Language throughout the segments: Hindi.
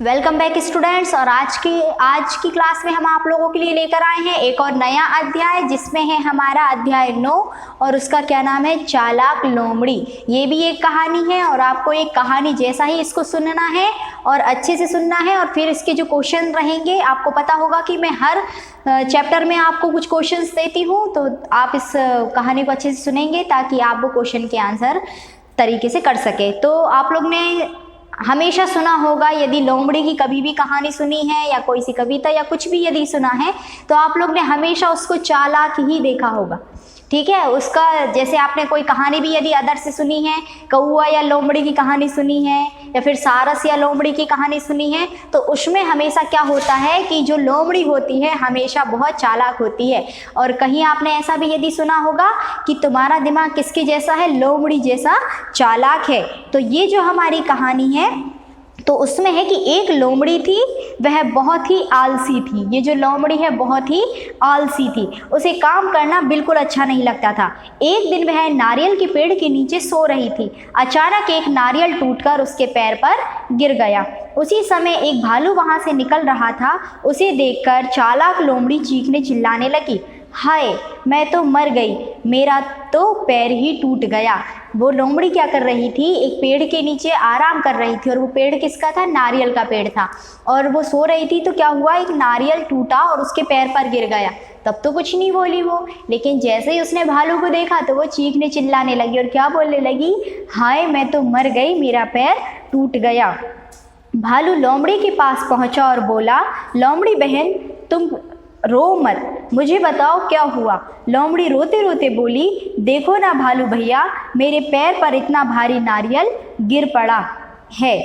Welcome back students. और आज की क्लास में हम आप लोगों के लिए लेकर आए हैं एक और नया अध्याय, जिसमें है हमारा अध्याय 9 और उसका क्या नाम है, चालाक लोमड़ी। ये भी एक कहानी है और आपको एक कहानी जैसा ही इसको सुनना है और अच्छे से सुनना है। और फिर इसके जो क्वेश्चन रहेंगे, आपको पता होगा कि मैं हर चैप्टर में आपको कुछ क्वेश्चंस देती हूँ, तो आप इस कहानी को अच्छे से सुनेंगे ताकि आप वो क्वेश्चन के आंसर तरीके से कर सके। तो आप लोग ने हमेशा सुना होगा, यदि लोमड़ी की कभी भी कहानी सुनी है या कोई सी कविता या कुछ भी यदि सुना है, तो आप लोग ने हमेशा उसको चालाक ही देखा होगा। ठीक है, उसका जैसे आपने कोई कहानी भी यदि अदर से सुनी है, कौआ या लोमड़ी की कहानी सुनी है या फिर सारस या लोमड़ी की कहानी सुनी है, तो उसमें हमेशा क्या होता है कि जो लोमड़ी होती है हमेशा बहुत चालाक होती है। और कहीं आपने ऐसा भी यदि सुना होगा कि तुम्हारा दिमाग किसके जैसा है, लोमड़ी जैसा चालाक है। तो ये जो हमारी कहानी है तो उसमें है कि एक लोमड़ी थी, वह बहुत ही आलसी थी। ये जो लोमड़ी है बहुत ही आलसी थी, उसे काम करना बिल्कुल अच्छा नहीं लगता था। एक दिन वह नारियल के पेड़ के नीचे सो रही थी। अचानक एक नारियल टूटकर उसके पैर पर गिर गया। उसी समय एक भालू वहां से निकल रहा था। उसे देखकर चालाक लोमड़ी चीखने चिल्लाने लगी, हाय मैं तो मर गई, मेरा तो पैर ही टूट गया। वो लोमड़ी क्या कर रही थी, एक पेड़ के नीचे आराम कर रही थी, और वो पेड़ किसका था, नारियल का पेड़ था। और वो सो रही थी तो क्या हुआ, एक नारियल टूटा और उसके पैर पर गिर गया। तब तो कुछ नहीं बोली वो, लेकिन जैसे ही उसने भालू को देखा तो वो चीखने चिल्लाने लगी और क्या बोलने लगी, हाय मैं तो मर गई, मेरा पैर टूट गया। भालू लोमड़ी के पास पहुंचा और बोला, लोमड़ी बहन तुम रो मत, मुझे बताओ क्या हुआ। लोमड़ी रोते रोते बोली, देखो ना भालू भैया, मेरे पैर पर इतना भारी नारियल गिर पड़ा है,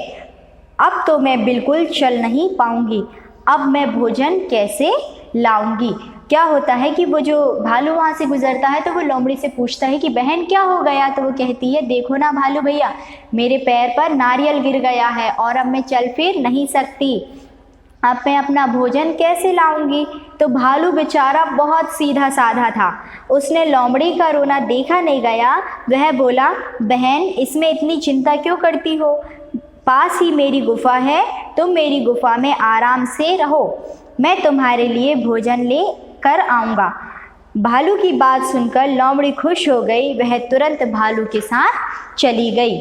अब तो मैं बिल्कुल चल नहीं पाऊंगी, अब मैं भोजन कैसे लाऊंगी। क्या होता है कि वो जो भालू वहाँ से गुजरता है तो वो लोमड़ी से पूछता है कि बहन क्या हो गया, तो वो कहती है, देखो ना भालू भैया, मेरे पैर पर नारियल गिर गया है और अब मैं चल फिर नहीं सकती, अब मैं अपना भोजन कैसे लाऊंगी। तो भालू बेचारा बहुत सीधा साधा था, उसने लोमड़ी का रोना देखा नहीं गया। वह बोला, बहन इसमें इतनी चिंता क्यों करती हो, पास ही मेरी गुफा है, तुम मेरी गुफा में आराम से रहो, मैं तुम्हारे लिए भोजन ले कर आऊँगा। भालू की बात सुनकर लोमड़ी खुश हो गई, वह तुरंत भालू के साथ चली गई।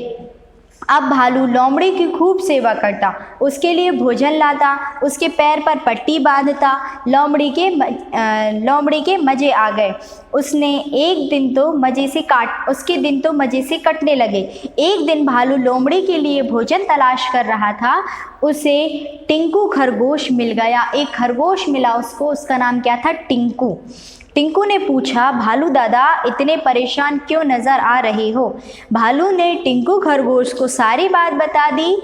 अब भालू लोमड़ी की खूब सेवा करता, उसके लिए भोजन लाता, उसके पैर पर पट्टी बांधता। लोमड़ी के मज़े आ गए। उसके दिन तो मज़े से कटने लगे। एक दिन भालू लोमड़ी के लिए भोजन तलाश कर रहा था। उसे टिंकू खरगोश मिल गया। एक खरगोश मिला उसको, उसका नाम क्या था, टिंकू। टिंकू ने पूछा, भालू दादा इतने परेशान क्यों नज़र आ रहे हो। भालू ने टिंकू खरगोश को सारी बात बता दी।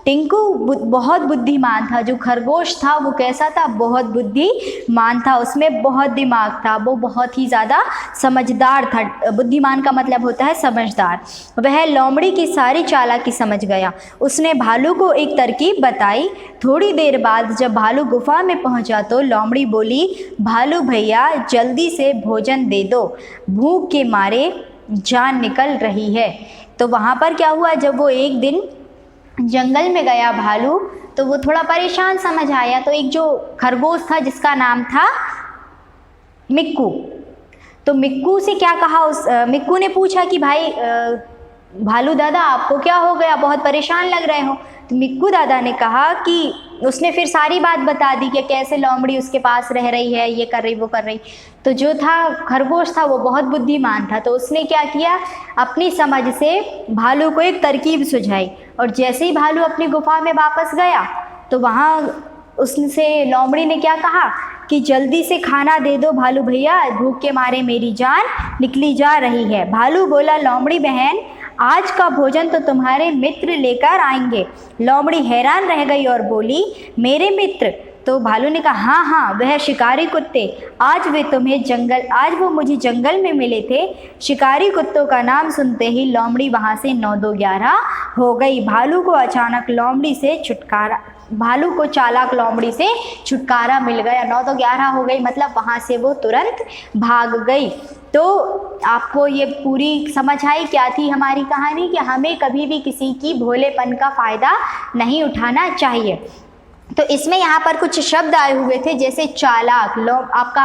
टिंकू बहुत बुद्धिमान था, जो खरगोश था वो कैसा था, बहुत बुद्धिमान था, उसमें बहुत दिमाग था, वो बहुत ही ज़्यादा समझदार था। बुद्धिमान का मतलब होता है समझदार। वह लोमड़ी की सारी चालाकी समझ गया। उसने भालू को एक तरकीब बताई। थोड़ी देर बाद जब भालू गुफा में पहुंचा तो लोमड़ी बोली, भालू भैया जल्दी से भोजन दे दो, भूख के मारे जान निकल रही है। तो वहाँ पर क्या हुआ, जब वो एक दिन जंगल में गया भालू, तो वो थोड़ा परेशान समझ आया। तो एक जो खरगोश था जिसका नाम था मिक्कू, तो मिक्कू से क्या कहा, मिक्कू ने पूछा कि भाई भालू दादा आपको क्या हो गया, बहुत परेशान लग रहे हो। तो मिक्कू दादा ने कहा कि उसने फिर सारी बात बता दी कि कैसे लोमड़ी उसके पास रह रही है, ये कर रही वो कर रही। तो जो था खरगोश था वो बहुत बुद्धिमान था, तो उसने क्या किया, अपनी समझ से भालू को एक तरकीब सुझाई। और जैसे ही भालू अपनी गुफा में वापस गया तो वहाँ उससे लोमड़ी ने क्या कहा कि जल्दी से खाना दे दो भालू भैया, भूख के मारे मेरी जान निकली जा रही है। भालू बोला, लोमड़ी बहन आज का भोजन तो तुम्हारे मित्र लेकर आएंगे। लोमड़ी हैरान रह गई और बोली, मेरे मित्र। तो भालू ने कहा, हाँ हाँ वह शिकारी कुत्ते, आज वो मुझे जंगल में मिले थे। शिकारी कुत्तों का नाम सुनते ही लोमड़ी वहाँ से 9-2-11 हो गई। भालू को चालाक लोमड़ी से छुटकारा मिल गया। 9-2-11 हो गई, मतलब वहाँ से वो तुरंत भाग गई। तो आपको ये पूरी समझ आई क्या थी हमारी कहानी, कि हमें कभी भी किसी की भोलेपन का फ़ायदा नहीं उठाना चाहिए। तो इसमें यहाँ पर कुछ शब्द आए हुए थे, जैसे चालाक। आपका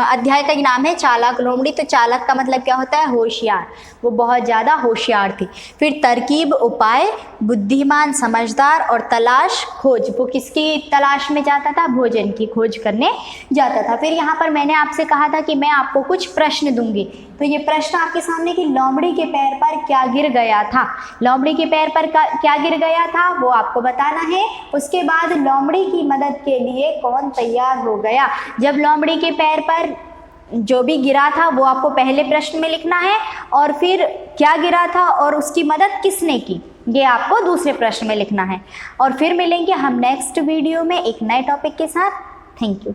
अध्याय का नाम है चालाक लोमड़ी, तो चालाक का मतलब क्या होता है? होशियार। वो बहुत ज़्यादा होशियार थी। फिर तरकीब, उपाय, बुद्धिमान, समझदार, और तलाश, खोज। वो किसकी तलाश में जाता था? भोजन की खोज करने जाता था। फिर यहाँ पर मैंने आपसे कहा था कि मैं आपको कुछ प्रश्न दूंगी, तो ये प्रश्न आपके सामने कि लोमड़ी के पैर पर क्या गिर गया था। लोमड़ी के पैर पर क्या गिर गया था वो आपको बताना है। उसके बाद लोमड़ी की मदद के लिए कौन तैयार हो गया। जब लोमड़ी के पैर पर जो भी गिरा था वो आपको पहले प्रश्न में लिखना है, और फिर क्या गिरा था और उसकी मदद किसने की ये आपको दूसरे प्रश्न में लिखना है। और फिर मिलेंगे हम नेक्स्ट वीडियो में एक नए टॉपिक के साथ। Thank you.